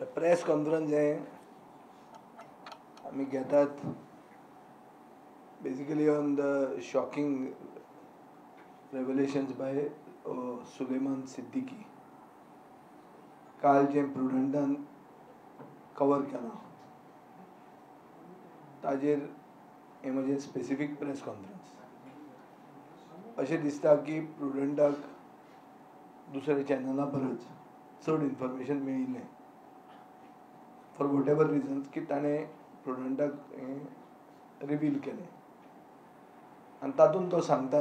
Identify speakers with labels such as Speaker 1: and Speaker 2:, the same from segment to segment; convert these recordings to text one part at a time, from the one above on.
Speaker 1: Press conference आम्ही घेतात basically on the shocking revelations by Suleman Siddiqui. काल जे प्रुडंटान कवर केलां ताजेर हें म्हजें स्पेसिफीक प्रेस कॉन्फरन्स. अशें दिसता की प्रुडंटाक दुसऱ्या चॅनला परस चड इन्फॉर्मेशन मेळिल्लें फॉर वॉट एवर रिजन्स की ताणें प्रुडंटाक हें रिवील केलें. आनी तातूंत तो सांगता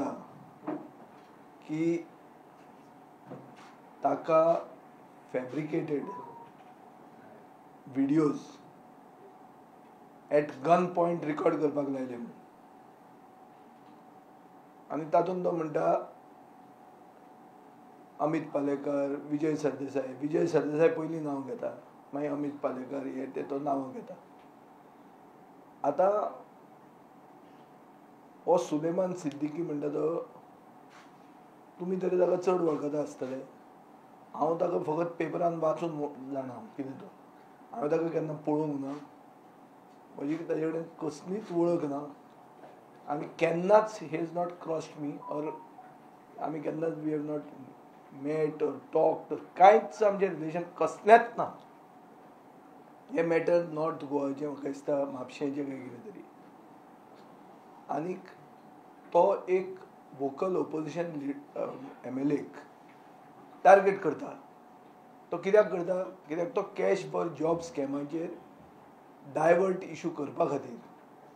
Speaker 1: की ताका fabricated videos at gun point record करपाक लायले म्हणून. आनी तातूंत तो म्हणटा अमित पालेकर, विजय सरदेसाय पयलीं नांव घेता, मागीर अमित पालेकर हे ते तो नांव घेता. आतां हो सुलेमान सिद्दीकी म्हणटा तो तुमी तरी ताका चड वळखता आसतले. हांव ताका फकत पेपरान वाचून जाणा कितें तो. हांवें ताका केन्ना पळोवंक ना, म्हजी ताजे कडेन कसलीच वळख ना आनी केन्नाच he is not crossed me or आमी केन्नाच we have not met or talked. कांयच आमचें रिलेशन कसलेंच ना. हे मॅटर नॉर्थ गोवाचें म्हाका दिसता म्हापशेंचें काय कितें तरी. आनीक तो एक वोकल ओपोजिशन MLAक टार्गेट करता. तो कित्याक करता? कित्याक तो कॅश फॉर जॉब स्कॅमाचेर डायवर्ट इशू करपा खातीर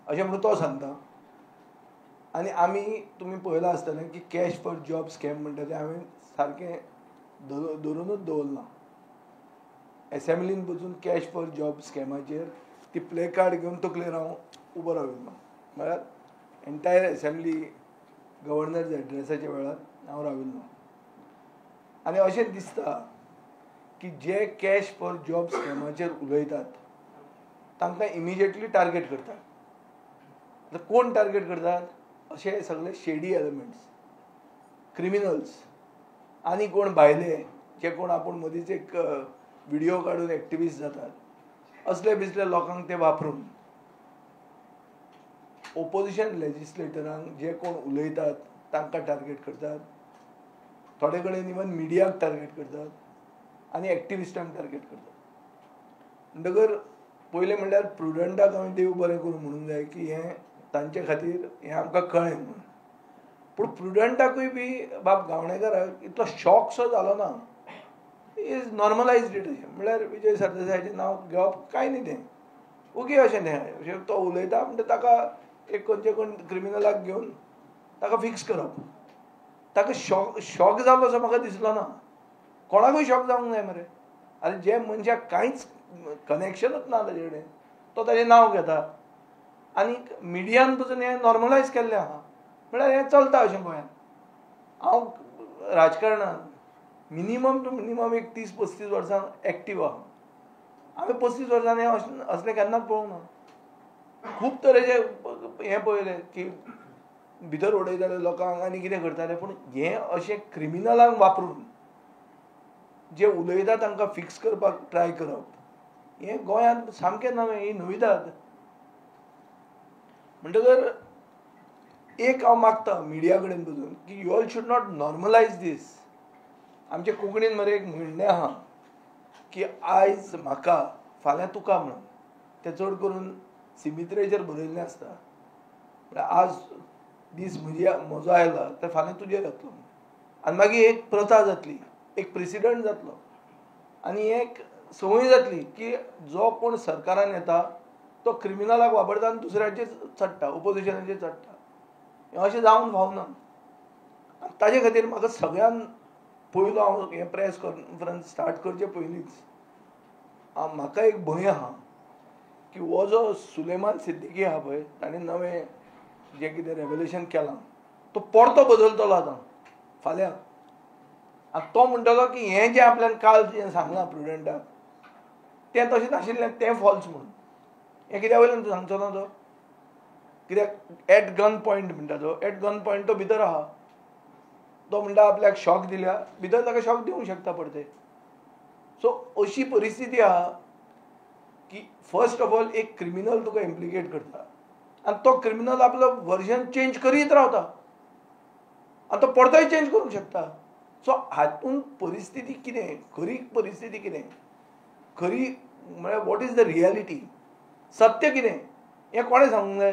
Speaker 1: अशें म्हणून तो सांगता. आनी आमी तुमी पळयलां आसतलें की कॅश फॉर जॉब स्कॅम म्हणटा तें हांवें सारकें धरूनच दवरलां. एसेंब्लीन बसून कॅश फॉर जॉब स्कॅमाचेर ती प्ले कार्ड घेवन तकलेर हांव उबो राविल्लो. म्हळ्यार एंटायर एसेंब्ली गव्हर्नर एड्रेसाच्या वेळार हांव राविल्लो. आनी अशें दिसता की जे कॅश फॉर जॉब स्कॅमाचेर उलयतात तांकां इमिजिएटली टार्गेट करतात. आतां कोण टार्गेट करतात? अशे सगळे शेडी एलिमेंट्स, क्रिमिनल्स आनी कोण भायले जे कोण आपूण मदींच एक व्हिडिओ काडून एक्टिविस्ट जातात असले बिसले लोकांक ते वापरून ओपोजिशन लेजिस्लेटरांक जे कोण उलयतात तांकां टार्गेट करतात. थोडे कडेन इवन मिडियाक टार्गेट करतात आनी एक्टिविस्टांक टार्गेट करतात. म्हणटकर पयलें म्हणल्यार प्रुडंटाक हांवें देव बरें करूं म्हणूंक जाय की हें तांचे खातीर हें आमकां कळ्ळें म्हणून. पूण प्रुडंटाकूय बी बाब गावणेकाराक इतलो शॉक सो जालो ना. Is normalized it. अशें म्हणल्यार विजय सरदेसायाचें नांव घेवप कांय न्ही तें ओके अशें तें. अशें तो उलयता म्हणजे ताका एक खंयचे कोण क्रिमिनलाक घेवन ताका फिक्स करप. ताका शॉक जालो असो म्हाका दिसलो ना. कोणाकूय शॉक जावंक जाय मरे. आनी जे मनशाक कांयच कनेक्शनूच ना ताजे कडेन तो ताजें नांव घेता आनी मिडियान पसून हें नॉर्मलायज केल्लें आहा. म्हळ्यार हें चलता अशें गोंयांत. हांव राजकारणांत मिनिमम टू मिनिमम एक 30-35 वर्सां एक्टीव आहा. हांवें 35 वर्सांनी असलें केन्नाच पळोवंक ना. खूब तरेचे हें पळयलें की भितर उडयताले लोकांक आनी कितें करताले. पूण हें अशें क्रिमिनलांक वापरून जे उलयता तांकां फिक्स करपाक ट्राय करप हें गोंयांत सामकें नवें. ही नविदाद. म्हणटकर एक हांव मागता मिडिया कडेन बसून की you all should not normalise दीस. आमचे कोंकणीन मरे एक म्हणणें आहा की आयज म्हाका फाल्यां तुका म्हणून. तें चड करून सिमित्रेचेर बरयल्लें आसता. म्हळ्यार आज दीस म्हजो आयला तर फाल्यां तुजेर येतलो. आनी मागीर एक प्रथा जातली, एक प्रेसिडंट जातलो आनी एक संवय जातली की जो कोण सरकारान येता तो क्रिमिनलाक वापरता आनी दुसऱ्याचेर चडटा, ओपोजिशनाचेर चडटा. हें अशें जावंक फावना. ताजे खातीर म्हाका सगळ्यान पयलो हांव हें प्रेस कॉन्फरन्स स्टार्ट करचे पयलींच म्हाका एक भंय आहा की हो जो सुलेमान सिद्दीकी आहा पळय ताणें नवें जें कितें रेवल्युशन केलां तो परतो बदलतलो आतां फाल्यां. आनी तो म्हणटलो की हें जें आपल्यान काल जें सांगलां प्रुडंटाक तें तशें नाशिल्लें, तें फॉल्स म्हणून. हें कित्या वयल्यान सांगचो तो? कित्याक एट गन पॉयंट म्हणटा तो. एट गन पॉयंट तो भितर आहा. तो म्हणटा आपल्याक शॉक दिल्या भितर ताका शॉक दिवंक शकता परते. सो अशी परिस्थिती आहा की फर्स्ट ऑफ ऑल एक क्रिमिनल तुका इम्प्लिकेट करता आणि तो क्रिमिनल आपलं वर्जन चेंज करीत रावता आणि तो परतय चेंज करूंक शकता. सो हातून परिस्थिती कितें, खरी परिस्थिती कितें, खरी म्हळ्यार वॉट इज द रियलिटी, सत्य कितें हें कोणें सांगूंक जाय.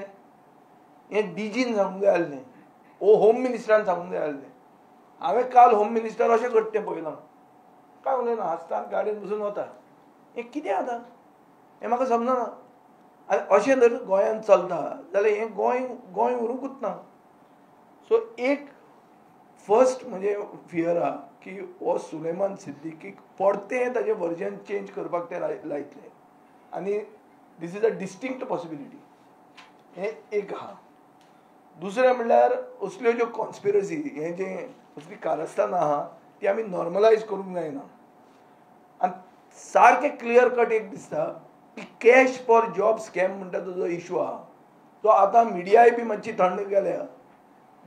Speaker 1: हें डीजीन सांगूंक जाय आसलें, होम मिनिस्टरान सांगूंक जाय आसलें. हांवें काल होम मिनिस्टर अशें करता तें पळयलां, काय उलयना, हांसता गाडयेन बसून वता. हें कितें आतां हें म्हाका समजना. आनी अशें जर गोंयांत चलता जाल्यार हें गोंय उरूंकूच ना. सो एक फर्स्ट म्हणजे फियर आहा की हो सुलेमान सिद्दीकीक परतें ताजें वर्जन चेंज करपाक ते लायतले आनी this is a distinct possibility. हें एक आहा. दुसरें म्हणल्यार असल्यो ज्यो कॉन्स्पिरसी, हें जें असली कारस्थान आहा ती आमी नॉर्मलायज करूंक जायना. आनी सारकें क्लियर कट एक दिसता की कॅश फॉर जॉब स्कॅम म्हणटा तो जो इशू आहा तो आतां मिडियाय बी मातशी थंड केल्या.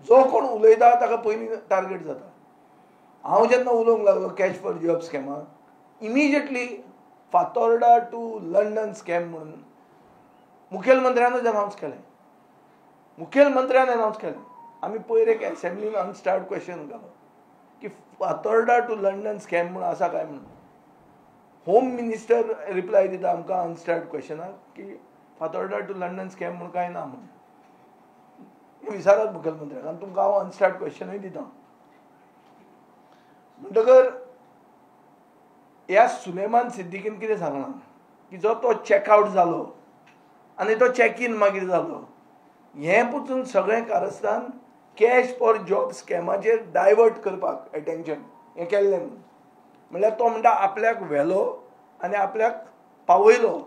Speaker 1: जो कोण उलयता ताका पयलीं टार्गेट जाता. हांव जेन्ना उलोवंक लागलो कॅश फॉर जॉब स्कॅमाक, immediately Fatorda to London scam म्हणून मुखेलमंत्र्यानूच अनावन्स केलें. मुखेलमंत्र्यान अनावन्स केलें. आमी पयर एक असेंब्लीन अनस्टार्ड क्वेश्चन घालो की फातोर्डा टू लंडन स्कॅम म्हणून आसा काय म्हणून. होम मिनिस्टर रिप्लाय दिता आमकां अनस्टार्ड क्वेश्चनाक की फातोर्डा टू लंडन स्कॅम म्हणून कांय ना म्हणून. विचारात मुखेलमंत्र्याक आनी तुमकां हांव अनस्टार्ड क्वेश्चनूय दिता. म्हणटकर ह्या सुलेमान सिद्दीकीन कितें सांगलां की जो तो चॅकआउट जालो आनी तो चॅक इन मागीर जालो, हें पसून सगळें कारस्थान कॅश फॉर जॉब स्कॅमाचेर डायवर्ट करपाक एटेन्शन हें केल्लें म्हणून. म्हणल्यार तो म्हणटा आपल्याक व्हेलो आनी आपल्याक पावयलो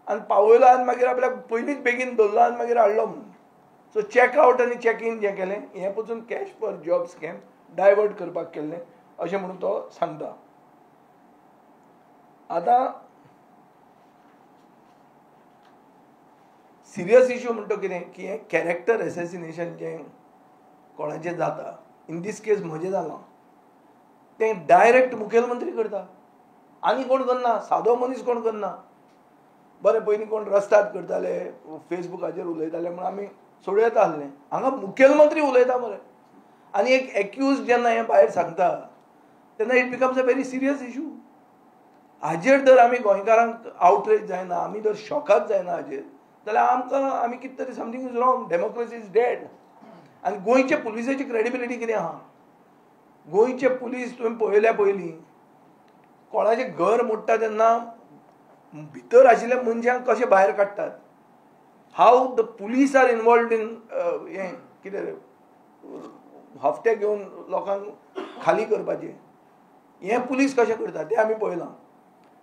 Speaker 1: आनी मागीर आपल्याक पयलींच बेगीन धरलो आनी मागीर हाडलो म्हणून. सो चॅकआउट आनी चॅक इन जें केलें हें पसून cash for job scam divert करपाक केल्लें अशें म्हणून तो सांगता. आतां सिरियस इशू म्हणटा कितें की हें कॅरेक्टर एसेसिनेशन जें कोणाचें जाता, इन दीस केस म्हजें जालां, तें डायरेक्ट मुखेलमंत्री करता. आनी कोण करना, सादो मनीस कोण करना. बरें पयलीं कोण रस्त्यार करताले, फेसबुकाचेर उलयताले म्हणून आमी सोडूं येता आसलें. हांगा मुखेलमंत्री उलयता मरे आनी एक एक्यूज जेन्ना हें भायर सांगता तेन्ना it becomes a very serious issue. हाजेर जर आमी गोंयकारांक आउटरेज जायना, आमी जर शॉकाद जायना हाजेर, जाल्यार आमी कितें तरी something is wrong. Democracy is dead. आनी गोंयचे पुलिसाची क्रेडिबिलिटी कितें आहा. गोंयचे पुलीस तुवें पळयल्या पयलीं कोणाचें घर मोडटा तेन्ना भितर आशिल्ल्या मनशांक कशे भायर काडटात. How the police are involved in हें कितें हफ्ते घेवन लोकांक खाली करपाचें, हें पुलीस कशें करता तें आमी पळयलां.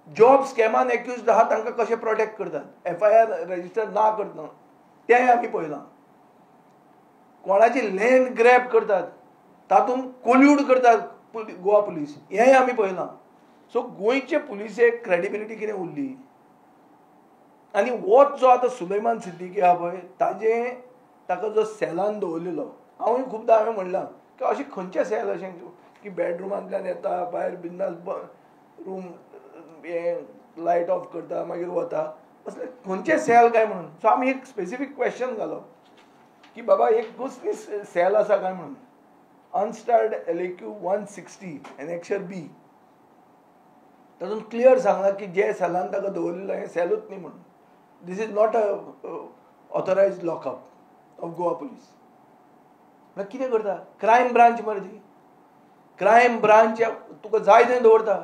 Speaker 1: जॉब स्कॅमान एक्युज्ड आहा तांकां कशें प्रोटेक्ट करतात, FIR रजिस्टर ना करतना तेंय आमी पळयलां. कोणाची लँड ग्रॅब करतात तातूंत कोल्यूड करतात गोवा पुलीस, हेंय आमी पळयलां. सो गोंयचे पुलिसेक क्रेडिबिलिटी कितें उरली. आनी होच जो आतां सुलेमान सिद्दीकी आहा पळय ताका जो सेलान दवरलेलो, हांवूय खुबदां हांवें म्हणलां की अशें खंयचें सेल अशें की बेडरुमांतल्यान येता, भायर बिंदास रूम हें लायट ऑफ करता मागीर वता, असलें खंयचें सेल काय म्हणून. सो आमी एक स्पेसिफीक क्वेश्चन घालो की बाबा एक कसली सेल आसा काय म्हणून. अनस्टार्ड LAQ 160 एनेक्शर B तातूंत क्लियर सांगलां की जे सेलान ताका दवरलेलो हें सेलूच न्ही म्हणून. This is not a authorized lockup of Goa police. मागीर कितें करता, क्रायम ब्रांच मरे ती. क्रायम ब्रांच तुका जाय थंय दवरता.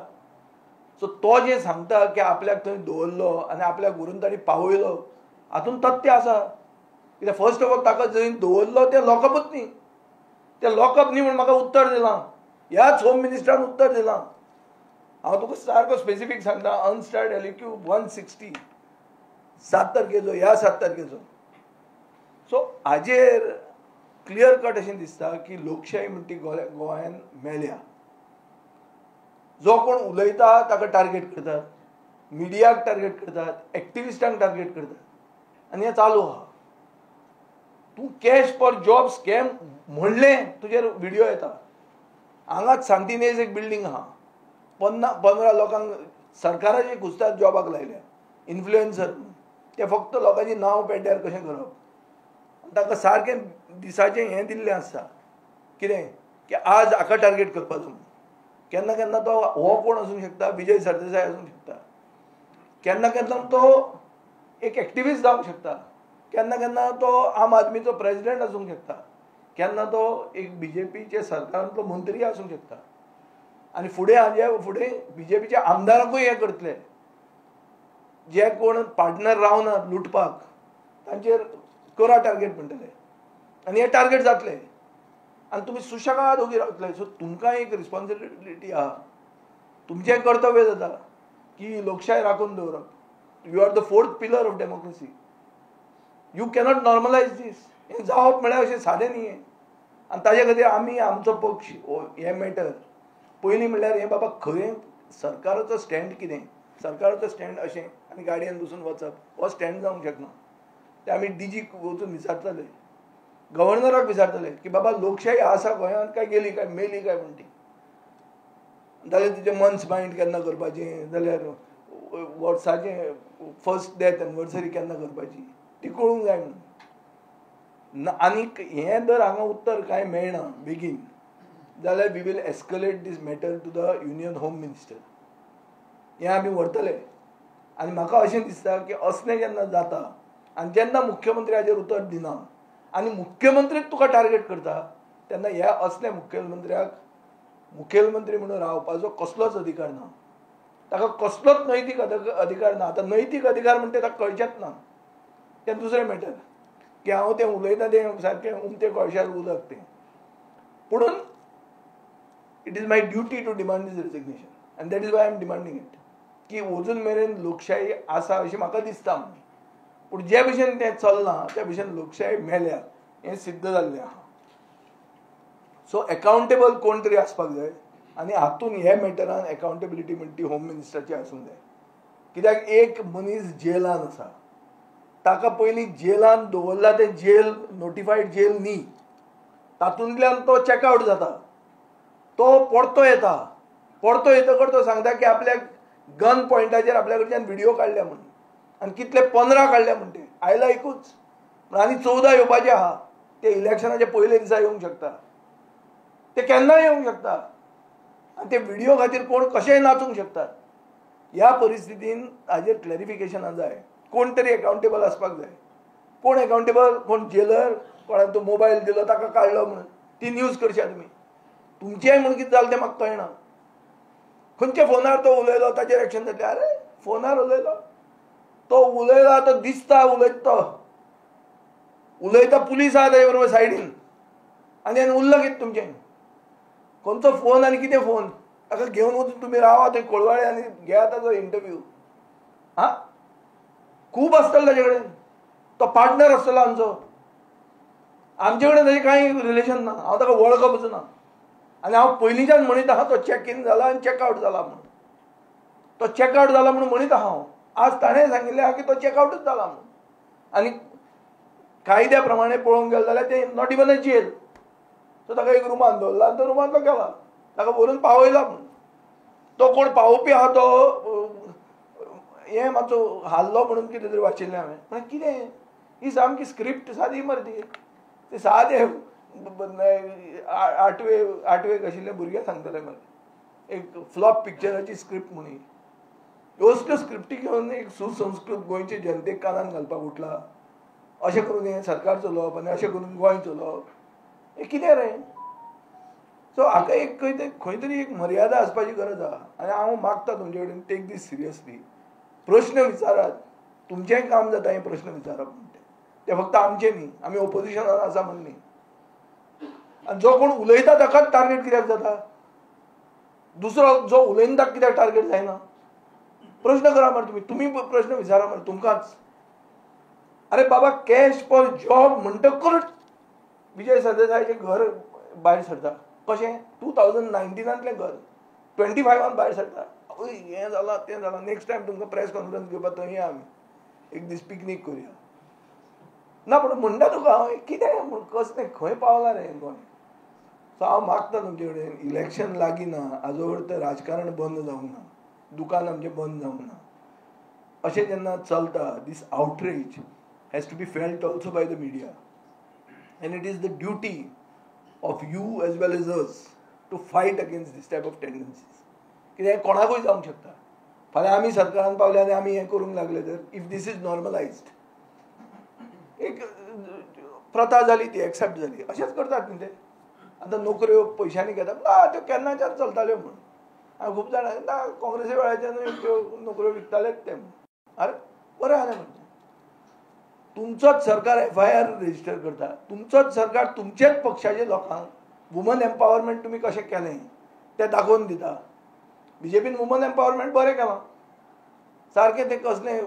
Speaker 1: सो तो जें सांगता की आपल्याक थंय दवरलो आनी आपल्याक व्हरून ताणी पावयलो, हातूंत तथ्य आसा. कित्याक फर्स्ट ऑफ ऑल ताका जंय दवरलो तें लॉकअपच न्ही. तें लॉकअप न्ही म्हणून म्हाका उत्तर दिलां. ह्याच होम मिनिस्टरान उत्तर दिलां. हांव तुका सारको स्पेसिफीक सांगता, अनस्टार्ड LAQ 160 7 तारखेचो, ह्या 7 तारखेचो. सो हाजेर क्लियर कट अशें दिसता की लोकशाही म्हणटी गोंयांत मेल्या. जो कोण उलयता ताका टार्गेट करतात, मिडियाक टार्गेट करतात, एक्टिविस्टांक टार्गेट करतात आनी हें चालू आहा. तूं कॅश फॉर जॉब स्कॅम म्हणलें तुजेर व्हिडिओ येता. हांगाच सांतिनेज एक बिल्डींग आहा, 15 लोकांक सरकाराचे घुसतात जॉबाक लायल्या. इन्फ्लुएन्सर ते फक्त लोकांची नांव पेड्ड्यार कशें करप ताका सारकें दिसाचें हें दिल्लें आसता कितें की आज हाका टार्गेट करपाचो केन्ना केन्ना तो हो कोण आसूंक शकता विजय सरदेसाय आसूंक शकता केन्ना केन्ना तो एक एक्टिविस्ट जावंक शकता केन्ना केन्ना तो आम आदमीचो प्रेसिडेंट आसूंक शकता केन्ना तो एक बीजेपीचे सरकारांतलो मंत्री आसूंक शकता आनी फुडें हाजे फुडें बीजेपीच्या आमदाराकूय हें करतले जे कोण पार्टनर रावनात लुटपाक तांचेर करा टार्गेट म्हणटले आनी हे टार्गेट जातले आनी तुमी सुशेगाद उबी रावतले सो तुमकां एक रिस्पॉन्सिबिलिटी आहा तुमचें कर्तव्य जाता की लोकशाय राखून दवरप you are the fourth pillar of democracy you cannot normalize this हें जावप म्हळ्यार अशें सादें न्ही हें आनी ताजे खातीर आमी आमचो पक्ष हें मॅटर पयलीं म्हणल्यार हें बाबा खरें सरकाराचो स्टँड कितें सरकाराचो स्टँड अशें आनी गाडयेन बसून वचप हो स्टँड जावंक शकना ते आमी डीजीक वचून विचारतले गव्हर्नराक विचारतले की बाबा लोकशाही आसा गोंयांत काय गेली काय मेली काय म्हण ती जाल्यार तिचें मंथ्स मायंड केन्ना करपाचें जाल्यार वर्साचें फर्स्ट डेथ एनिवर्सरी केन्ना करपाची ती कळूंक जाय म्हणून आनीक हें जर हांगा उत्तर कांय मेळना बेगीन जाल्यार we will escalate this matter to the union home minister हें आमी व्हरतले आनी म्हाका अशें दिसता की असलें जेन्ना जाता आनी जेन्ना मुख्यमंत्री हाजेर उतर दिना आनी मुख्यमंत्रीक तुका टार्गेट करता तेन्ना ह्या असल्या मुख्यमंत्र्याक मुखेलमंत्री म्हणून रावपाचो कसलोच अधिकार ना ताका कसलोच नैतीक अधिकार ना आतां नैतीक अधिकार म्हणटा ताका कळचेंच ना तें दुसरें मॅटर की हांव तें उलयता तें सारकें उमतें कळशार उदक तें पुणून it is my duty to demand this resignation and that is why I am demanding it की अजून मेरेन लोकशाही आसा अशें म्हाका दिसता पूण जे भशेन तें चलना त्या भशेन लोकशाही मेल्या हें सिद्ध जाल्लें आहा सो अकाउंटेबल कोण तरी आसपाक जाय आनी हातून हे मॅटरान अकाउंटेबिलिटी म्हणटी होम मिनिस्टराची आसूंक जाय कित्याक एक मनीस जेलान आसा ताका पयलीं जेलान दवरला तें जेल नोटिफायड जेल न्ही तातूंतल्यान तो चॅकआउट जाता तो परतो येतकर तो सांगता की आपल्याक गन पॉयंटाचेर आपल्या कडच्यान व्हिडिओ काडल्या म्हणून आनी कितले 15 काडल्या म्हणटे आयला एकूच आनी 14 येवपाचे आहा ते इलेक्शनाचे पयले दिसा येवंक शकता ते केन्नाय येवंक शकता आनी ते व्हिडिओ खातीर कोण कशेंय नाचूंक शकतात ह्या परिस्थितीन हाजेर क्लॅरिफिकेशनां जाय कोण तरी अकाउंटेबल आसपाक जाय कोण अकाउंटेबल कोण जेलर कोणाक तो मोबायल दिलो ताका काडलो म्हणून ती न्यूज करशा तुमी तुमचेंय म्हूण कितें जालें तें म्हाका कळना खंयच्या फोनार तो उलयलो ताचेर एक्शन जातलें अरे फोनार उलयलो तो उलयला तो दिसता उलयता पुलीस आहा ताजे बरोबर सायडीन आनी उरलं कितें तुमचें खंयचो फोन आनी कितें फोन ताका घेवन वचून तुमी रावा थंय कोळवाळे आनी घेया ताचो इंटरव्यू हा खूब आसतलो ताजे कडेन तो पार्टनर आसतलो आमचे कडेन ताजें कांय रिलेशन ना हांव ताका वळखूच ना आनी हांव पयलींच्यान म्हणीत आहा तो चॅक इन जाला आनी चॅकआउट जाला म्हणून तो चॅकआउट जाला म्हणून म्हणीत आहा हांव आज ताणें सांगिल्लें आहा की तो चॅकआउटूच जाला म्हणून आनी कायद्या प्रमाणे पळोवंक गेलो जाल्यार ते not even a jail so ताका एक रुमान दवरला आनी तो रुमांतलो गेला ताका व्हरून पावयला म्हणून तो कोण पावोवपी आहा तो हें मातसो हाल्लो म्हणून कितें तरी वाचिल्लें हांवें म्हळ्यार कितें ही सामकी स्क्रिप्ट सादी मरे ती सादें आठवेक आशिल्ले भुरगे सांगतले मरे एक फ्लॉप पिक्चराची स्क्रिप्ट म्हणून ह्यो स्क्रिप्टी घेवन एक सुसंस्कृत गोंयचे जनतेक कानान घालपाक उठला अशें करून हें सरकार चलोवप आनी अशें करून गोंय चलोवप हें कितें रे सो हाका एक खंय तरी एक मर्यादा आसपाची गरज आहा आनी हांव मागता तुमचे कडेन टेक दीस सिरियसली प्रश्न विचारात तुमचेंय काम जाता हे प्रश्न विचारप म्हणटे ते फक्त आमचे न्ही आमी ओपोजिशनान आसा म्हण न्ही आनी जो कोण उलयता ताकाच टार्गेट कित्याक जाता दुसरो जो उलयना ताका कित्याक टार्गेट जायना प्रश्न करा मरे तुमी प्रश्न विचारा मरे तुमकांच अरे बाबा कॅश फॉर जॉब म्हणटकच विजय सरदेसायचें घर भायर सरता कशें 2019तलें घर 25 भायर सरता हें जालां तें जालां नेक्स्ट टायम तुमकां प्रेस कॉन्फरन्स घेवपाक थंय या आमी एक दीस पिकनीक करुया ना पूण म्हणटा तुका हांव कितें म्हूण कसलें खंय पावलां रे गोंय सो हांव मागता तुमचे कडेन इलेक्शन लागीं ना हाजो अर्थ राजकारण बंद जावंक ना दुकान आमचें बंद जावंक ना अशें जेन्ना चलता, this outreach has to be felt also by the media, and it is the duty of you as well as us to fight against this type of tendencies. कित्याक कोणाकूय जावंक शकता. फाल्यां आमी सरकारान पावले आनी आमी हें करूंक लागले तर इफ दीस इज नॉर्मलायज्ड, एक प्रथा जाली ती एक्सेप्ट जाली, अशेंच करतात न्ही ते. आतां नोकऱ्यो पयशांनी घेतात, त्यो केन्नाच्यान चलताल्यो म्हूण. हांवें खूब जाणां काँग्रेसी वेळाच्यान त्यो नोकऱ्यो विकतालेच ते. अरे बरें जालें म्हणजे तुमचोच सरकार FIR रजिस्टर करता, तुमचोच सरकार तुमचेच पक्षाच्या लोकांक वुमन एम्पावरमेंट तुमी कशें केलें तें दाखोवन दिता. BJPन वुमन एम्पावरमेंट बरें केलां, सारकें तें कसलें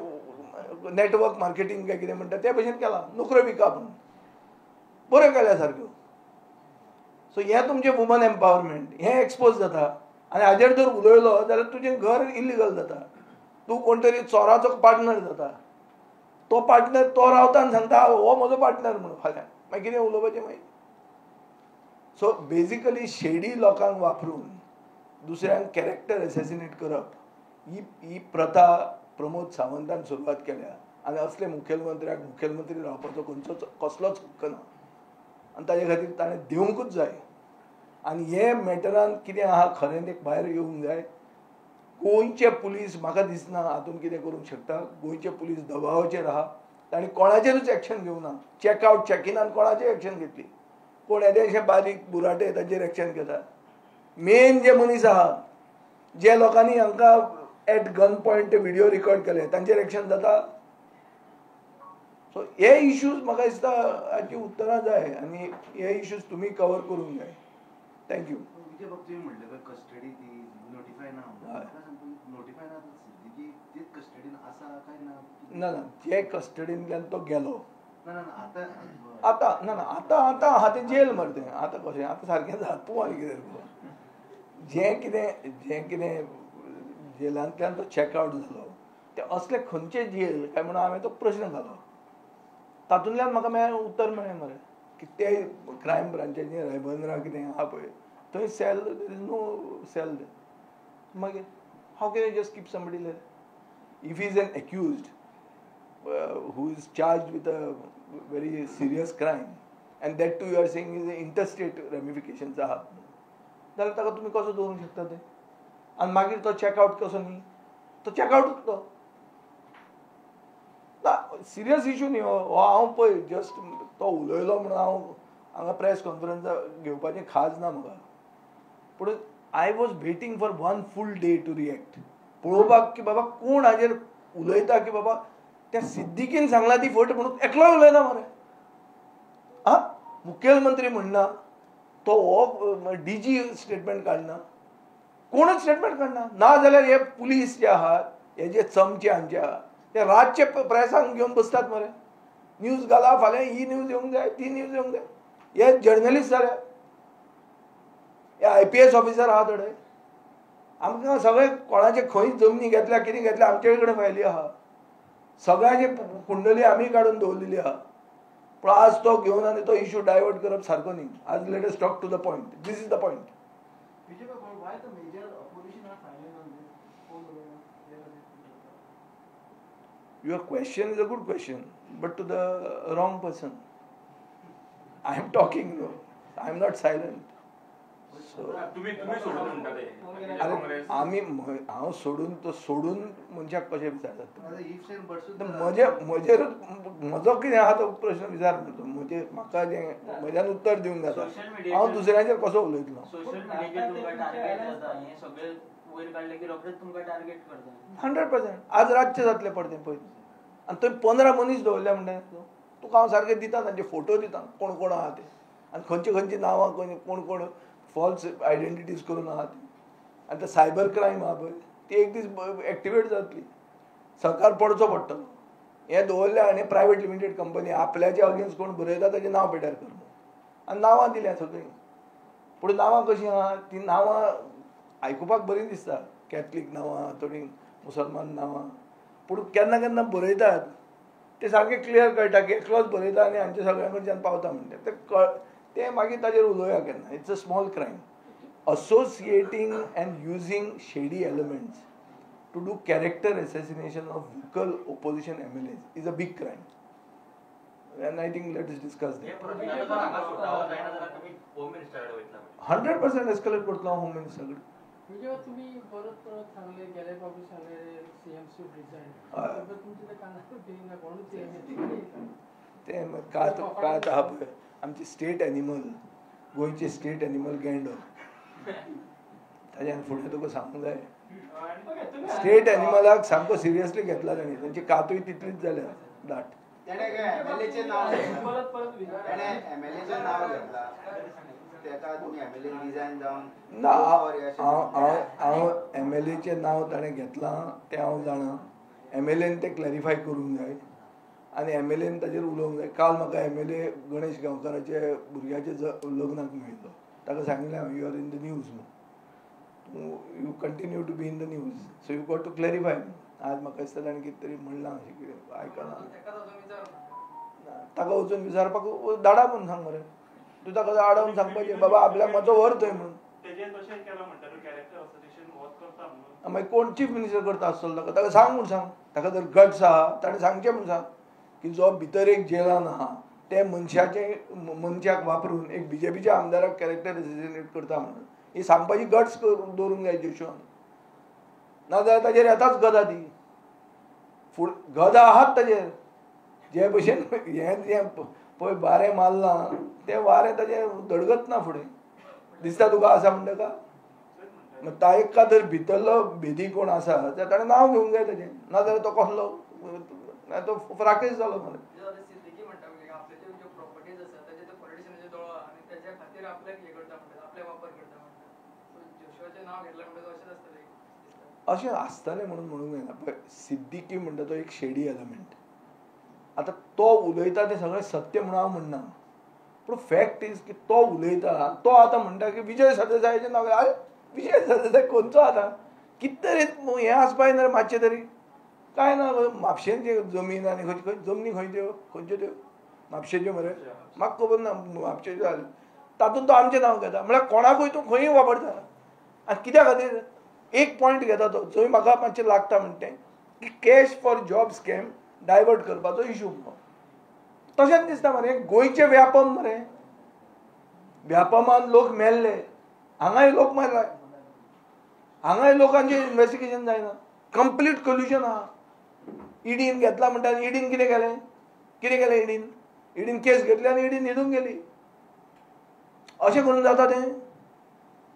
Speaker 1: नेटवर्क मार्केटींग काय कितें म्हणटा ते भशेन केलां, नोकऱ्यो विका म्हणून बऱ्यो केल्या सारक्यो. सो हें तुमचें वुमन एम्पावरमेंट, हें एक्सपोज जाता. आनी हाजेर जर उलयलो जाल्यार तुजें घर इल्लिगल जाता. तूं कोण तरी चोराचो पार्टनर जाता. तो पार्टनर तो रावता आनी सांगता हो म्हजो पार्टनर म्हणून, फाल्यां मागीर कितें उलोवपाचें मागीर. सो बेजिकली शेडी लोकांक वापरून दुसऱ्यांक कॅरेक्टर एसेसिनेट करप ही प्रथा प्रमोद सावंतान सुरवात केल्या. आनी असले मुखेलमंत्र्याक मुखेलमंत्री रावपाचो खंयचोच कसलोच हक्क ना, आनी ताजे खातीर ताणें दिवंकूच जाय. आनी हे मॅटरान कितें आहा खरें तें भायर येवंक जाय. गोंयचे पुलीस म्हाका दिसना हातूंत कितें करूंक शकता. गोंयचे पुलीस दबावाचेर आहा, तांणी कोणाचेरूच एक्शन घेवना. चॅकआउट चॅकिनान कोणाचेर एक्शन घेतली, कोण येदेशे बारीक बुराटे ताचेर एक्शन घेता. मेन जे मनीस आहा, जे लोकांनी हांकां एट गन पॉयंट ते व्हिडिओ रिकॉर्ड केले, तांचेर एक्शन जाता. सो हे इश्यूज म्हाका दिसता हाची उत्तरां जाय, आनी हे इश्यूज तुमी कवर करूंक जाय. थँक्यू. ना ना, जे कस्टडींतल्यान तो गेलो आतां ना ना आतां आहा तें जेल मरे. तें आतां कशें आतां सारकें जाता. तूं आनी कितें जें कितें जेलांतल्यान तो चॅकआउट जालो ते असले खंयचे जेल काय म्हणून हांवें तो प्रश्न घालो. तातूंतल्यान म्हाका उत्तर मेळ्ळें मरे की ते क्रायम ब्रांचाचें रायबंद्रा कितें आहा पळय थंय cell, there is no cell. मागीर how can you just keep somebody there? If he is an accused who is charged with a very serious crime, and that too you are saying is interstate ramifications आहात, जाल्यार ताका तुमी कसो दवरूंक शकता ते? आनी मागीर तो चॅकआउट कसो न्ही, तो चॅकआउटूच तो. सिरियस इश्यू न्ही हो. हांव पळय जस्ट तो उलयलो म्हणून हांव हांगा प्रेस कॉन्फरन्स घेवपाचें खाज ना म्हाका. पूण I was waiting for one full day to react, पळोवपाक की बाबा कोण हाजेर उलयता की बाबा त्या सिद्दीकीन सांगला ती फट म्हणून एकलो उलयना मरे. मुखेलमंत्री म्हणना, तो हो DG स्टेटमेंट काडना, कोणूच स्टेटमेंट काडना. ना जाल्यार हे पुलीस जे आहात, हे जे चमचे हांचे आहात, ते रातचे प्रेसांक घेवन बसतात मरे. न्यूज घाला, फाल्यां ही न्यूज येवंक जाय, ती न्यूज येवंक जाय. हे जर्नलिस्ट जाले, हे IPS ऑफिसर आहा थोडे. आमकां सगळे कोणाचे खंय जमनी घेतल्या कितें घेतल्या आमचे कडेन फायली आहा. सगळ्यांची कुंडली आमी काडून दवरलेली आहा. पूण आज तो घेवन आनी तो इश्यू डायवर्ट करप सारको न्ही. आज let us talk to the point. This is the point. Your question is a good question, but to the wrong person. I am talking, I am not silent. हांव सोडून मनशाक कशें विचारतात? म्हजो कितें आहा तो प्रश्न विचार म्हणटा. म्हाका जें म्हज्यान उत्तर दिवंक जाता, हांव दुसऱ्याचेर कसो उलयतलो? 100%. आज रातचें जातलें पडतें पळय, आनी थंय 15 मनीस दवरल्या म्हणटा. तुका हांव सारकें दिता, तांचे फोटो दिता कोण कोण आहा ते, आनी खंयची नांवां कोण कोण फॉल्स आयडेंटिटीज करून आहात. आनी ते सायबर क्रायम आहा पळय ती एक दीस एक्टिवेट जातली. सरकार पडचो पडटलो. हें दवरलें आनी प्रायवेट लिमिटेड कंपनी आपल्याचे अगेन्स्ट कोण बरयता ताचें नांव पिड्यार कर आनी नांवां दिल्या सगळीं. पूण नांवां कशीं आहा? ती नांवां आयकुपाक बरी दिसता, कॅथलीक नांवां, थोडीं मुसलमान नांवां. पूण केन्ना केन्ना बरयतात ते सारकें क्लियर कळटा की एकलोच बरयता आनी हांचे सगळ्यां कडच्यान पावता म्हणटा. ते मागीर ताजेर उलोवया केन्ना. It's a small crime. Associating and using shady elements to do character assassination of vocal opposition MLAs is a big crime. And I think let us discuss that. 100% escalate करतलो होम मिनिस्टर कडे.
Speaker 2: म्हणजे तुम्ही परत सांगले गेले बाबू सांगले CM should resign. तर तुमचे ते कानावर देईना कोण सीएम
Speaker 1: ते कात हा आमची स्टेट एनिमल गोयचे स्टेट एनिमल गेंडो ताज्यान फुडें तुका सांगूंक जाय स्टेट एनिमलाक सामको सिरियसली घेतला ताणी तांची कातूय तितलीच जाल्या दाट
Speaker 3: त्याने काय एमएलएचे नाव त्याने एमएलएचे नाव घेतला त्याका तुम्ही एमएलए रिजाइन जावन
Speaker 1: ना हांव एमएलएचे नाव ताणें घेतलां तें हांव जाणां एमएलएन तें क्लॅरिफाय करूंक जाय आनी एमएलएन ताजेर उलोवंक जाय काल म्हाका एमएलए गणेश गांवकाराचे भुरग्याचे लग्नाक मेळिल्लो ताका सांगिल्लें हांव you are in the news you continue to be in the news so you got to clarify आज म्हाका दिसता ताणें कितें तरी म्हणलां अशें कितें आयकना ताका वचून विचारपाक धाडा म्हणून सांग मरे तूं ताका आडावन सांगपाचें बाबा आपल्याक मातसो व्हर थंय म्हणून मागीर कोण चीफ मिनिस्टर करता आसतलो ताका सांग म्हूण सांग ताका जर गट्स आहा ताणें सांगचें म्हूण सांग की जो भितर एक जेलान आहा ते मनशाक वापरून एक बीजेपीच्या आमदाराक कॅरेक्टर एसिसिनेट करता म्हणून ही सांगपाची गट्स दवरूंक जाय जोशुआन नाजाल्यार ताजेर येताच गदा ती गदा आहात ताजेर जे भशेन हें पळय वारें मारलां तें वारें ताजें धडगत ना फुडें दिसता तुका आसा म्हणटा का ताका जर भितरलो भेदी कोण आसा जाल्यार ताणें नांव घेवंक जाय ताजें नाजाल्यार तो कसलो तो फ्राकेश जालो मरे अशें आसतलें म्हणूंक जायना पळय सिद्दीकी म्हणटा तो एक शेडी एलिमेंट आतां तो उलयता तें सगळें सत्य म्हणून हांव म्हणना पूण फॅक्ट इज की तो उलयता तो आतां म्हणटा की विजय सरदेसायाचें नांव अरे विजय सरदेसाय खंयचो आतां कितें तरी हें आसपाक जाय मातशें तरी काय ना म्हापशेंचे जमीन आनी खंय जमनी खंयच्यो खंयच्यो त्यो म्हापशेच्यो मरे म्हाका खबर ना म्हापशेच्यो जालें तातूंत तो आमचें नांव घेता म्हळ्यार कोणाकूय तूं खंयूय वापरता आनी कित्या खातीर एक पॉयंट घेता तो जंय म्हाका मातशें लागता म्हणटा की cash for job scam divert करपाचो इशू तशेंच दिसता मरे गोंयचे व्यापम मरे व्यापमान लोक मेल्ले हांगाय लोक मारला हांगाय लोकांचें इन्व्हेस्टिगेशन जायना कंप्लीट कल्युजन आहा ईडीन घेतला म्हणटा ईडीन कितें केलें ईडीन केस घेतली आनी ईडीन न्हिदून गेली अशें करून जाता तें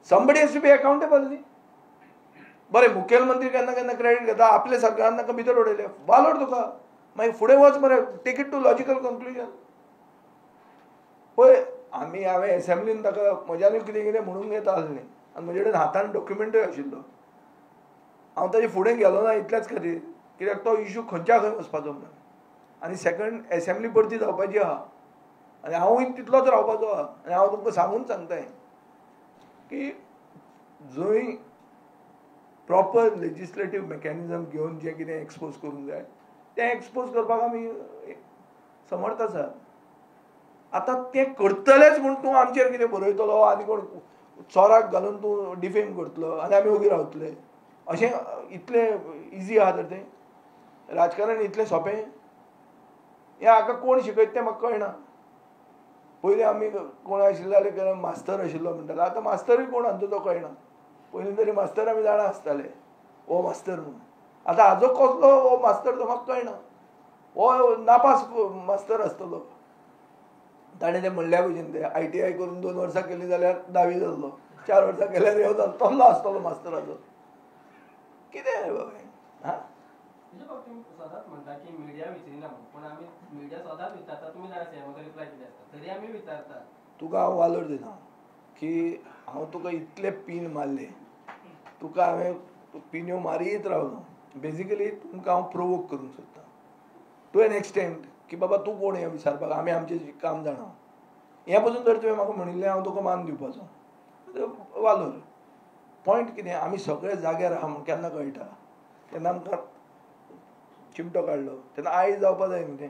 Speaker 1: somebody has to be accountable न्ही बरें मुखेलमंत्री केन्ना केन्ना क्रेडीट घेता आपल्या सरकारान ताका भितर उडयले वालोड तुका मागीर फुडें वच मरे take it to logical conclusion पळय हांवें एसेंब्लीन ताका म्हज्यानूय कितें कितें म्हणूंक येता आसलें आनी म्हजे कडेन हातान डॉक्युमेंटूय आशिल्लो हांव ताजे फुडें गेलो ना इतल्याच खातीर कित्याक तो इशू खंयच्या खंय वचपाचो म्हणून आनी सेकंड एसेंब्ली परती जावपाची आहा आनी हांवूय तितलोच रावपाचो आहा आनी हांव तुमकां सांगून सांगताय की जंय प्रॉपर लेजिस्लेटीव मेकॅनिझम घेवन जें कितें एक्सपोज करूंक जाय तें एक्सपोज करपाक आमी समर्थ आसात आतां तें करतलेच म्हूण तूं आमचेर कितें बरयतलो आनी कोण चोराक घालून तूं डिफेम करतलो आनी आमी ओगी रावतले अशें इतलें इजी आहा तर तें राजकारण इतलें सोंपें हें हाका कोण शिकयता तें म्हाका कळना पयलीं आमी कोण आशिल्ले जाल्यार मास्तर आशिल्लो म्हणटालो आतां मास्तरूय कोण आसा तो कळना पयलीं तरी मास्तर आमी जाणा आसताले हो मास्तर म्हणून आतां हाजो कसलो हो मास्तर तो म्हाका कळना हो नापास मास्तर आसतलो ताणें तें म्हणल्या भशेन तें ITI करून 2 वर्सां केलीं जाल्यार 10वी जाल्लो 4 वर्सां केल्यार हे जालो तसलो आसतलो मास्तराचो कितें रे बाबा हां
Speaker 2: सदांच म्हणटा की मिडिया विचारिना पूण आमी मिडिया सदांच विचारता तुमी जाणा म्हाका रिप्लाय कितें आसता तरी आमी विचारता
Speaker 1: तुका हांव वालोर दिना की हांव तुका इतले पीन मारले तुका हांवें पिन्यो मारीत रावलो बेजिकली तुमकां हांव प्रोवोक करूंक सोदता टू एन एक्सटेंट की बाबा तूं कोण हें विचारपाक आमी आमचें काम जाणा हे पासून जर तुवें म्हाका म्हणिल्लें हांव तुका मान दिवपाचो वालोर पॉयंट कितें आमी सगळे जाग्यार आहा म्हूण केन्ना कळटा तेन्ना आमकां चिमटो काडलो तेन्ना आयज जावपा जाय न्ही तें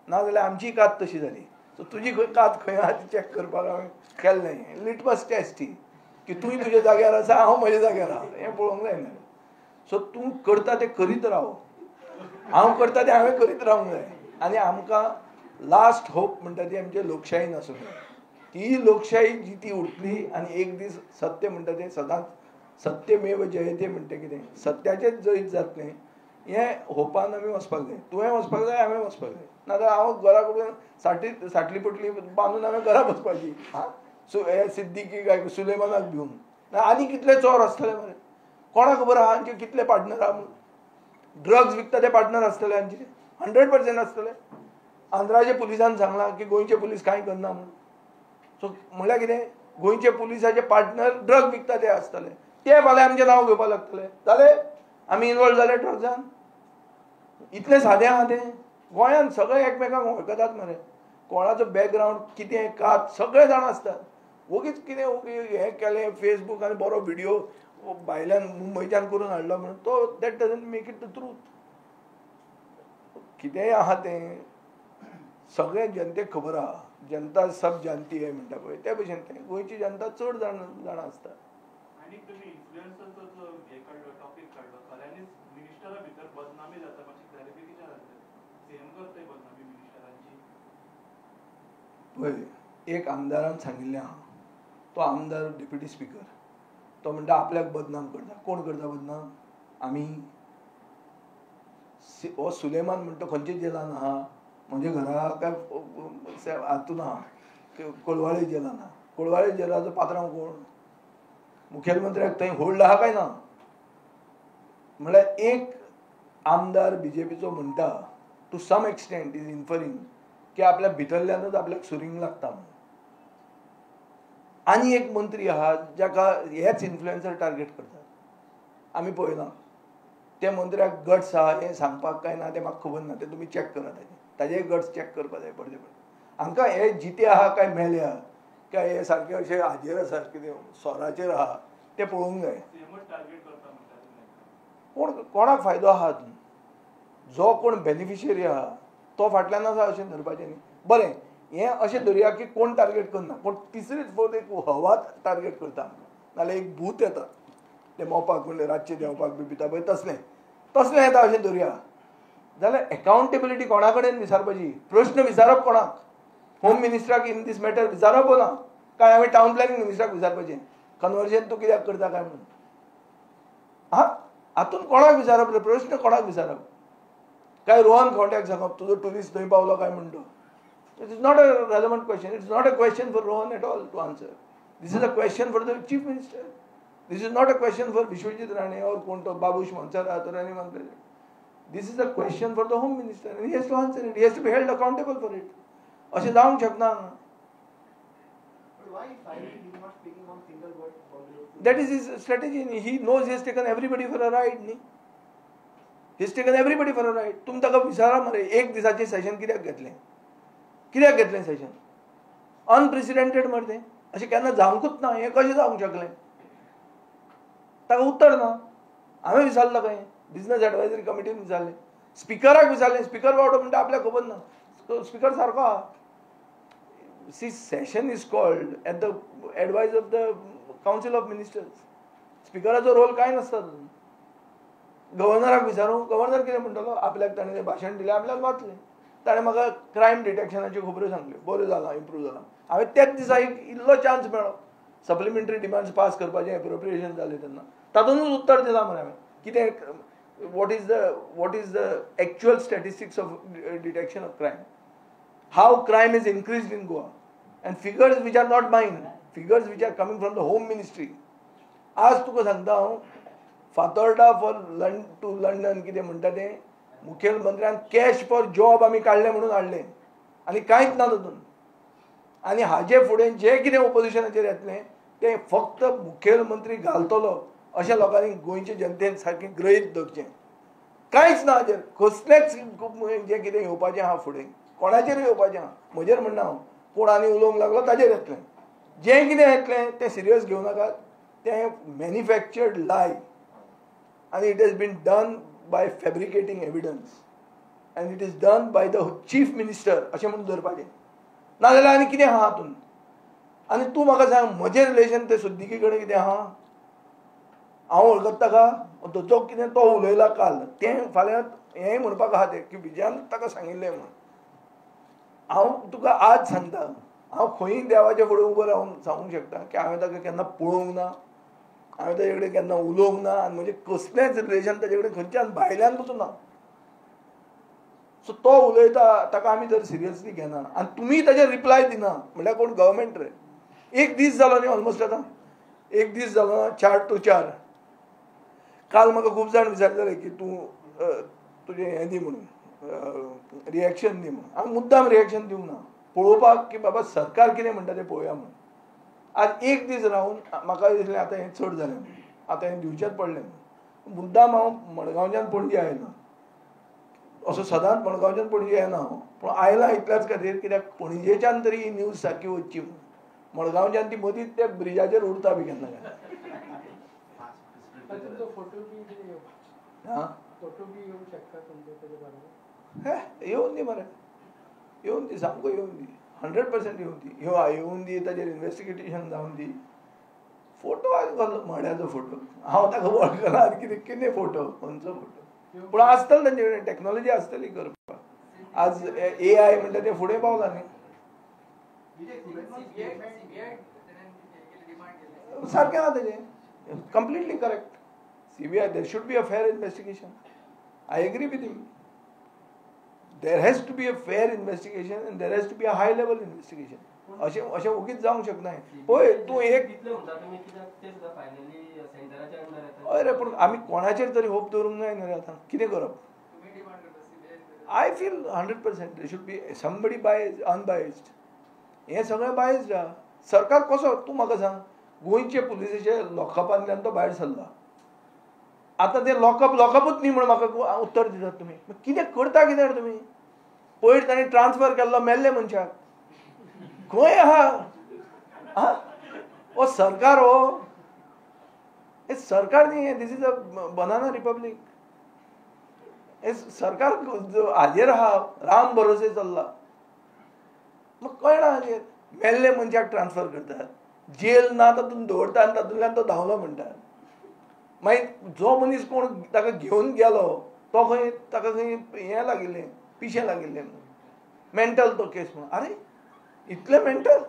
Speaker 1: नाजाल्यार आमची कात तशी जाली सो तुजी खंय कात खंय आहा ती चॅक करपाक हांवें केल्लें लिटमस टेस्ट ही की तुवें तुज्या जाग्यार आसा हांव म्हज्या जाग्यार आहा हें पळोवंक जाय न्ही सो तूं करता तें करीत राव, हांव करता तें हांवें करीत रावंक जाय. आनी आमकां लास्ट होप म्हणटा ती आमची लोकशायेन आसूं जाय. ती लोकशाही जी ती उरतली आनी एक दीस सत्य म्हणटा तें सदांच सत्यमेव जयते म्हणटा कितें सत्याचेच जैत जातलें हें होपान आमी वचपाक जाय. तुवें वचपाक जाय, हांवें वचपाक जाय. नाजाल्यार हांव घरा कडून साटली पुटली बांदून हांवें घरा वचपाची. हे सिद्दीकी काय सुलेमानाक भिवन आनी कितले चोर आसतले मरे, कोणाक खबर आहा हांचे कितले पार्टनर आहा म्हणून. ड्रग्स विकता ते पार्टनर आसतले हांचे 100% आसतले. आंध्राचे पुलिसान सांगलां की गोंयचे पुलीस कांय करना म्हणून. सो म्हळ्यार कितें, गोंयचे पुलिसाचे पार्टनर ड्रग विकता ते आसतले, ते फाल्यां आमचें नांव घेवपाक लागतले. जाले आमी इनवॉल्व जाले ड्रग्सान. इतलें सादें आहा तें. गोंयांत सगळे एकमेकांक वळखतात मरे. कोणाचो बॅकग्रावंड कितें कात सगळे जाण आसतात. वगीच कितें हें केलें फेसबूक आनी बरो व्हिडियो भायल्यान मुंबयच्यान करून हाडलो म्हणून तो that doesn't make it the truth. कितेंय आहा तें सगळे जनतेक खबर आहा. जनता सब जानती है म्हणटा पळय त्या भशेन तें गोंयची जनता चड जाणां आसता.
Speaker 4: आनी तुमी इन्फ्लुएन्सरचो जो हे काडलो टॉपिक काडलो खऱ्यांनीच मिनिस्टरा भितर बदनामी जाता मातशी क्लॅरिफिकेशन जाता. सेम करताय बदनामी मिनिस्टरांची.
Speaker 1: पळय एक आमदारान सांगिल्लें आहा, तो आमदार डेप्युटी स्पीकर तो म्हणटा आपल्याक बदनाम करता. कोण करता बदनाम? आमी. हो सुलेमान म्हणटा खंयच्या जेलान आहा? म्हणजे घरा काय हातून आहा कोलवाळे जेलान आहा. कोलवाळे जेलाचो पात्रांव कोण? मुखेलमंत्र्याक थंय होल्ड आहा काय ना? म्हळ्यार एक आमदार बीजेपीचो म्हणटा टू सम एक्सटेंट इज इन्फरिंग की आपल्या भितरल्यानच आपल्याक सुरींग लागता म्हणून. आनी एक मंत्री आहा जाका हेच इन्फ्लुएन्सर टार्गेट करतात. आमी पळयना ते मंत्र्याक गट्स आहा हें सांगपाक काय ना तें म्हाका खबर ना. तें तुमी चॅक करात. ताजे गट्स चॅक करपाक जाय पडचे पडचे. हांकां हे जिते आहा काय मेले आहा काय हे सारके अशे हाजेर आसा कितें सोराचेर आहा तें पळोवंक जाय. कोणाक फायदो आहा हातून? जो कोण बेनिफिशियरी आहा तो फाटल्यान आसा अशें धरपाचें न्ही. बरें हें अशें धरया की कोण टार्गेट करना पूण तिसरीच फोवत एक हवाच टार्गेट करता आमकां. नाल्यार एक भूत येता तें मोपाक म्हणल्यार रातचें देंवपाक बी पिता पळय तसलें येता अशें धरया. जाल्यार एकावंटेबिलिटी कोणा कडेन विचारपाची? प्रश्न विचारप कोणाक? होम मिनिस्टराक इन दीस मॅटर विचारप ना काय हांवें टावन प्लॅनिंग मिनिस्टराक विचारपाचें कन्वर्जन तूं कित्याक करता काय म्हणून? हातून कोणाक विचारप रे? प्रश्न कोणाक विचारप? काय रोहन खंवट्याक सांगप तुजो ट्युरिस्ट थंय पावलो काय म्हणटो? It is not a relevant question. It's not a question for Rohan at all to answer. This is a question for the chief minister. This is not a question for Vishwajit Rane और कोण तो Babush Monserrate or anyone present. This is a question for the Home Minister and he has to answer it. He has to be held accountable for it. अशें जावंक शकना.
Speaker 3: Why finally he is not speaking one single word about it?
Speaker 1: That is his strategy. He knows he has taken everybody for a ride. He has taken everybody for a ride. तुम ताका विचारा मरे एक दिसाचें session कित्याक घेतलें? कित्याक घेतलें सेशन? अनप्रेसिडेंटेड मरे तें. अशें केन्ना जावंकूच ना. हें कशें जावंक शकलें? ताका उत्तर ना. हांवें विचारलो काय बिझनेस एडवायझरी कमिटीन विचारलें. स्पिकराक विचारलें. स्पिकर बावडो म्हणटा आपल्याक खबर ना. स्पिकर सारको आहा. See session is called at the advice of the council of ministers. स्पिकराचो रोल कांय नासता तातूंत. गव्हर्नराक विचारूं गव्हर्नर कितें म्हणटलो? आपल्याक ताणें तें भाशण दिलें आपल्याक वाचलें. ताणें म्हाका क्रायम डिटेक्शनाच्यो खबरो सांगल्यो. बऱ्यो जाला इम्प्रूव जाला. हांवें तेच दिसा एक इल्लो चान्स मेळ्ळो सप्लिमेंटरी डिमांड्स पास करपाचें एप्रोप्रिएशन जालें तेन्ना. तातूंतूच उत्तर दिलां मरे हांवें. कितें what is the actual statistics of detection of crime, how crime is increased in Goa, and figures which are not mine, figures which are coming from the home ministry. आज तुका सांगता हांव फातोर्डा टू लंडन कितें म्हणटा तें मुखेलमंत्र्यान cash for job आमी काडलें म्हणून हाडलें आनी कांयच ना तातूंत. आनी हाजे फुडें जें कितें ओपोजिशनाचेर येतलें तें फक्त मुखेलमंत्री घालतलो अशा लोकांनी गोंयचे जनतेन सारकें गृहीत धरचें. कांयच ना हाजेर कसलेंच जें कितें येवपाचें आहा फुडें कोणाचेरूय येवपाचें आहा. म्हजेर म्हणना हांव कोण आनी उलोवंक लागलो ताजेर येतलें. जें कितें येतलें तें सिरियस घेवं नाकात. तें मॅन्युफॅक्चर्ड लाय आनी it has been done by fabricating evidence and it is done by the chief minister अशें म्हणून धरपाचें. नाजाल्यार आनी कितें आहा हातूंत? आनी तूं म्हाका सांग म्हजें रिलेशन तें सिद्दीकी कडेन कितें आहा? हांव वळखता ताका तो कितें तो उलयला काल तें फाल्यां हेंय म्हणपाक आहा तें की विजयान ताका सांगिल्लें म्हण. हांव तुका आज सांगता हांव खंयी देवाच्या फुडें उबो रावन सांगूंक शकता की हांवें ताका केन्ना पळोवंक ना, हांवें ताजे कडेन केन्ना उलोवंक ना आनी म्हणजे कसलेंच रिलेशन ताजे कडेन खंयच्यान भायल्यान पसून ना. सो तो उलयता ताका आमी जर सिरियसली घेना आनी तुमी ताजेर रिप्लाय दिना म्हणल्यार कोण गव्हर्मेंट रे. एक दीस जालो न्ही ऑलमोस्ट आतां, एक दीस जालो 4 to 4. काल म्हाका खूब जाण विचारताले की तूं तुजें हें दी म्हणून रिएक्शन दी म्हणून. हांवें मुद्दाम रिएक्शन दिवंक ना, पळोवपाक की बाबा सरकार कितें म्हणटा तें पळोवया म्हणून. आज एक दीस रावन म्हाका दिसलें आतां हें चड जालें, आतां हें दिवचेंच पडलें. मुद्दाम हांव मडगांवच्यान पणजे आयलो. असो सदांच मडगांवच्यान पणजे येना हांव, पूण आयलां इतल्याच खातीर कित्याक पणजेच्यान तरी ही न्यूज सारकी वचची म्हणून. मडगांवच्यान ती मदींच त्या ब्रिजाचेर उरता बी केन्ना केन्ना.
Speaker 2: फोटो बी फोटो बी येवंक शकता तुमचे तेजे बरोबर.
Speaker 1: येवन दी मरे, येवन दी, सामको येवन दी, 100% येवन दी. येवन दी, ताजेर इन्वेस्टिगेशन जावन दी. फोटो घालो म्हड्याचो फोटो, हांव ताका वळखना आनी कितें फोटो, खंयचो फोटो. पूण आसतलो तांचे कडेन टॅक्नॉलॉजी आसतली करपाक. आज AI म्हणटा तें फुडें पावलां न्ही. सारकें ना तेजें, completely correct. CBI, there should be a fair investigation. I agree with him. There has to be a fair investigation and there has to be a high level investigation. अशें उगीच जावंक शकना. पळय तूं एक अरे पूण आमी कोणाचेर तरी होप दवरूंक जाय न्ही रे. आतां कितें करप? I feel 100% there should be somebody biased, unbiased. हें सगळें बायस्ड आहा. सरकार कसो, तूं म्हाका सांग, गोंयचे पुलिसेचे लॉकअपांतल्यान तो भायर सरला. आतां ते लॉकअपूच न्ही म्हणून म्हाका उत्तर दितात तुमी. कितें करता कितें रे तुमी? पयर ताणें ट्रान्सफर केल्लो मेल्ले मनशाक खंय आहा? ओ सरकार, हो हे सरकार न्ही, this is a banana republic. हे सरकार हाजेर आहा, राम भरोसे चल्ला. मग कळना हाजेर. मेल्ले मनशाक ट्रान्सफर करतात, जेल ना तातूंत दवरता आनी तातूंतल्यान तो धांवलो म्हणटात. मागीर जो मनीस कोण ताका घेवन गेलो तो खंय, ताका खंय हें लागिल्लें, पिशें लागिल्लें, मेंटल तो केस म्हणून. अरे इतलें मेंटल?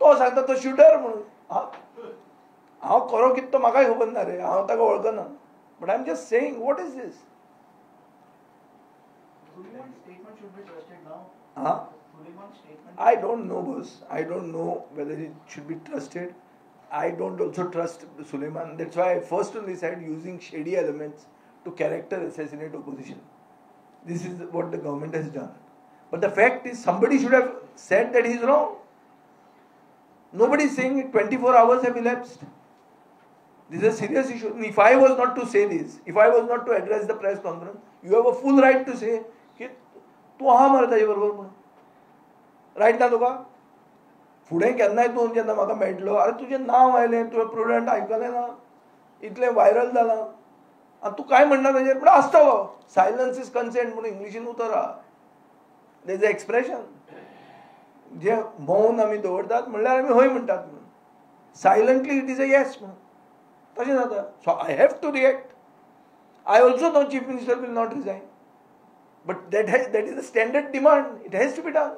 Speaker 1: तो सांगता तो शूटर म्हणून. हांव खरो कितें तो म्हाकाय खबर ना रे, हांव ताका वळखना. But I am just saying, what is this? I don't know, boss. I don't know whether it should be trusted. I don't also trust Suleiman. That's why I first only said using shady elements to character assassinate opposition. This is what the government has done. But the fact is, somebody should have said that he is wrong. Nobody is saying it. 24 hours have elapsed. This is a serious issue. And if I was not to say this, if I was not to address the press conference, you have a full right to say ki tu aha mara taje barobar म्हणून. Right ना तुका? फुडें केन्नाय तूं जेन्ना म्हाका मेळटलो, अरे तुजें नांव आयलें, तुवें प्रुडंट आयकलें ना, इतलें व्हायरल जालां आनी तूं कांय म्हणना ताजेर. पूण आसतलो सायलन्स इज कन्सेंट म्हणून इंग्लिशीन उतर आहा. देर इज अ एक्सप्रेशन, जे मौन आमी दवरतात म्हणल्यार आमी हय म्हणटात म्हणून. Silently it is a yes म्हणून तशें जाता. So I have to react. I also know chief minister will not resign, but that is the standard demand. It has to be done.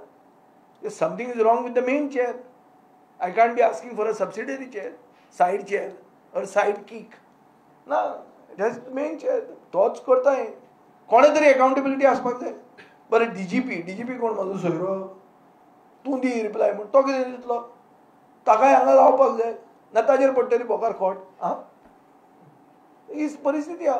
Speaker 1: If something is wrong with the main chair, I can't be asking for a subsidiary chair, side chair or side kick. No, it has the main chair. तोच करता हें. कोणे तरी accountability आसपाक जाय. बरें DGP कोण म्हाजो सोयरो, तूं दी रिप्लाय म्हूण. तो कितें दितलो? ताकाय हांगा रावपाक जाय ना, ताजेर पडटली बोकार खोट. ही परिस्थिती आहा.